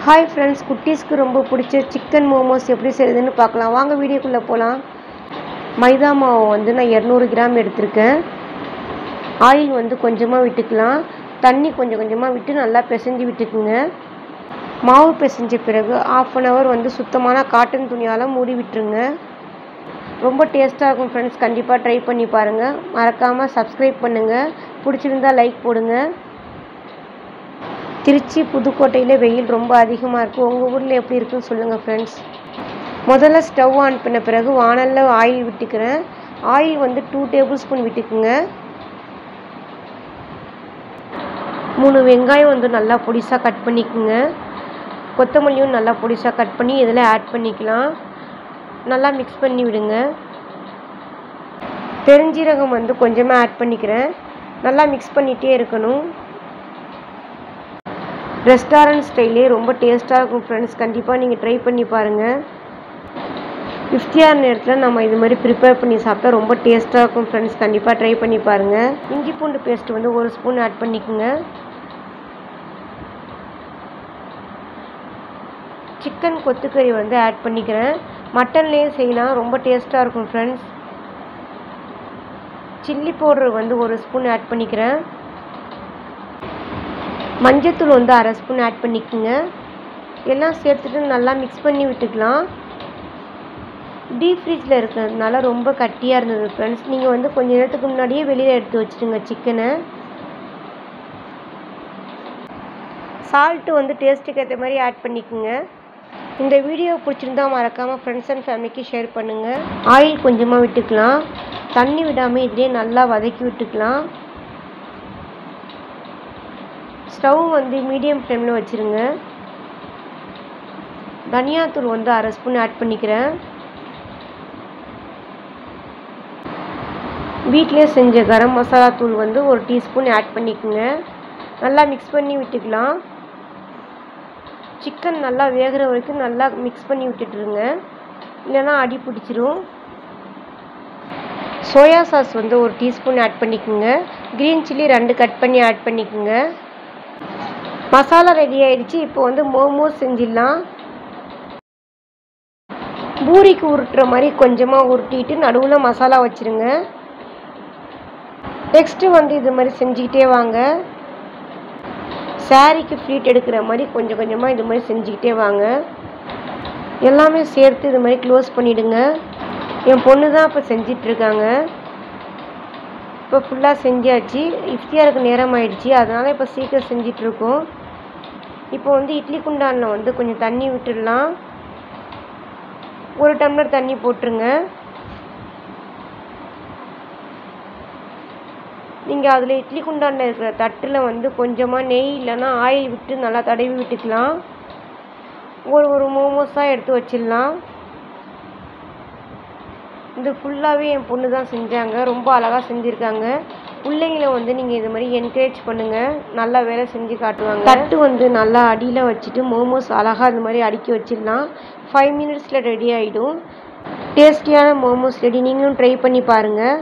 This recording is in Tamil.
ஹாய் ஃப்ரெண்ட்ஸ், குட்டீஸ்க்கு ரொம்ப பிடிச்ச சிக்கன் மோமோஸ் எப்படி செய்யுதுன்னு பார்க்கலாம். வாங்க வீடியோக்குள்ளே போகலாம். மைதா மாவு வந்து நான் 200 கிராம் எடுத்திருக்கேன். ஆயில் வந்து கொஞ்சமாக விட்டுக்கலாம். தண்ணி கொஞ்சம் கொஞ்சமாக விட்டு நல்லா பிசைஞ்சு விட்டுக்குங்க. மாவு பிசைஞ்ச பிறகு 1/2 hour வந்து சுத்தமான காட்டன் துணியால் மூடி விட்டுருங்க. ரொம்ப டேஸ்ட்டாக இருக்கும் ஃப்ரெண்ட்ஸ். கண்டிப்பாக ட்ரை பண்ணி பாருங்கள். மறக்காமல் சப்ஸ்கிரைப் பண்ணுங்கள். பிடிச்சிருந்தால் லைக் போடுங்க. திருச்சி புதுக்கோட்டையில் வெயில் ரொம்ப அதிகமாக இருக்குது. உங்கள் ஊரில் எப்படி இருக்குன்னு சொல்லுங்கள் ஃப்ரெண்ட்ஸ். முதல்ல ஸ்டவ் ஆன் பண்ண பிறகு வானலில் ஆயில் விட்டுக்கிறேன். ஆயில் வந்து 2 tablespoon விட்டுக்குங்க. 3 வெங்காயம் வந்து நல்லா பொடிசாக கட் பண்ணிக்குங்க. கொத்தமல்லியும் நல்லா பொடிசாக கட் பண்ணி இதில் ஆட் பண்ணிக்கலாம். நல்லா மிக்ஸ் பண்ணி விடுங்க. பெருஞ்சீரகம் வந்து கொஞ்சமாக ஆட் பண்ணிக்கிறேன். நல்லா மிக்ஸ் பண்ணிகிட்டே இருக்கணும். ரெஸ்டாரண்ட் ஸ்டைலே ரொம்ப டேஸ்ட்டாக இருக்கும் ஃப்ரெண்ட்ஸ். கண்டிப்பாக நீங்கள் ட்ரை பண்ணி பாருங்கள். இஃப்தியார் நேரத்தில் நம்ம இது மாதிரி ப்ரிப்பேர் பண்ணி சாப்பிட்டா ரொம்ப டேஸ்ட்டாக இருக்கும் ஃப்ரெண்ட்ஸ். கண்டிப்பாக ட்ரை பண்ணி பாருங்கள். இஞ்சி பூண்டு பேஸ்ட் வந்து 1 ஸ்பூன் ஆட் பண்ணிக்கோங்க. சிக்கன் கொத்துக்கறி வந்து ஆட் பண்ணிக்கிறேன். மட்டன்லேயே செய்யலாம், ரொம்ப டேஸ்ட்டாக இருக்கும் ஃப்ரெண்ட்ஸ். சில்லி பவுடர் வந்து 1 ஸ்பூன் ஆட் பண்ணிக்கிறேன். மஞ்சத்தூள் வந்து 1/2 ஸ்பூன் ஆட் பண்ணிக்கோங்க. எல்லாம் சேர்த்துட்டு நல்லா மிக்ஸ் பண்ணி விட்டுக்கலாம். டீப் ஃப்ரிட்ஜில் இருக்கிறதுனால ரொம்ப கட்டியாக இருந்தது ஃப்ரெண்ட்ஸ். நீங்கள் வந்து கொஞ்சம் நேரத்துக்கு முன்னாடியே வெளியில் எடுத்து வச்சுடுங்க சிக்கனை. சால்ட்டு வந்து டேஸ்ட்டுக்கு ஏற்ற மாதிரி ஆட் பண்ணிக்கோங்க. இந்த வீடியோ பிடிச்சிருந்தா மறக்காமல் ஃப்ரெண்ட்ஸ் அண்ட் ஃபேமிலிக்கு ஷேர் பண்ணுங்கள். ஆயில் கொஞ்சமாக விட்டுக்கலாம். தண்ணி விடாமல் இதிலே நல்லா வதக்கி விட்டுக்கலாம். ஸ்டவ் வந்து மீடியம் ஃப்ளேமில் வச்சுருங்க. தனியாத்தூள் வந்து 1/2 ஸ்பூன் ஆட் பண்ணிக்கிறேன். வீட்டிலே செஞ்ச கரம் மசாலா தூள் வந்து 1 டீஸ்பூன் ஆட் பண்ணிக்கோங்க. நல்லா மிக்ஸ் பண்ணி விட்டுக்கலாம். சிக்கன் நல்லா வேகிற வரைக்கும் நல்லா மிக்ஸ் பண்ணி விட்டுட்டுருங்க, இல்லைன்னா அடி பிடிச்சிரும். சோயா சாஸ் வந்து 1 டீஸ்பூன் ஆட் பண்ணிக்கோங்க. க்ரீன் சில்லி 2 கட் பண்ணி ஆட் பண்ணிக்கோங்க. மசாலா ரெடி ஆகிடுச்சு. இப்போ வந்து மோமோஸ் செஞ்சிடலாம். பூரிக்கு உருட்டுற மாதிரி கொஞ்சமாக உருட்டிட்டு நடுவில் மசாலா வச்சுருங்க. நெக்ஸ்ட்டு வந்து இது மாதிரி செஞ்சுக்கிட்டே வாங்க. சாரீக்கு ஃப்ளீட் எடுக்கிற மாதிரி கொஞ்சம் கொஞ்சமாக இது மாதிரி செஞ்சுக்கிட்டே வாங்க. எல்லாமே சேர்த்து இது மாதிரி க்ளோஸ் பண்ணிவிடுங்க. என் பொண்ணு தான் இப்போ செஞ்சிட்ருக்காங்க. இப்போ ஃபுல்லாக செஞ்சாச்சு. இஃப்தியாருக்கு நேரம் ஆயிடுச்சு, அதனால் இப்போ சீக்கிரம் செஞ்சிட்ருக்கோம். இப்போ வந்து இட்லி குண்டானில் வந்து கொஞ்சம் தண்ணி விட்டுடலாம். 1 டம்ளர் தண்ணி போட்டுருங்க. நீங்கள் அதில் இட்லி குண்டானில் இருக்கிற தட்டில் வந்து கொஞ்சமாக நெய் இல்லைன்னா ஆயில் விட்டு நல்லா தடவி விட்டுக்கலாம். ஒரு மோமோஸாக எடுத்து வச்சிடலாம். இது ஃபுல்லாகவே என் பொண்ணு தான் செஞ்சாங்க. ரொம்ப அழகாக செஞ்சுருக்காங்க. பிள்ளைங்கள வந்து நீங்கள் இது மாதிரி என்கரேஜ் பண்ணுங்கள். நல்லா வேலை செஞ்சு காட்டுவாங்க. தட்டு வந்து நல்லா அடியில் வச்சுட்டு மோமோஸ் அழகாக இது மாதிரி அடுக்கி வச்சிடலாம். 5 minutes ரெடி ஆகிடும். டேஸ்டியான மோமோஸ் ரெடி. நீங்களும் ட்ரை பண்ணி பாருங்கள்.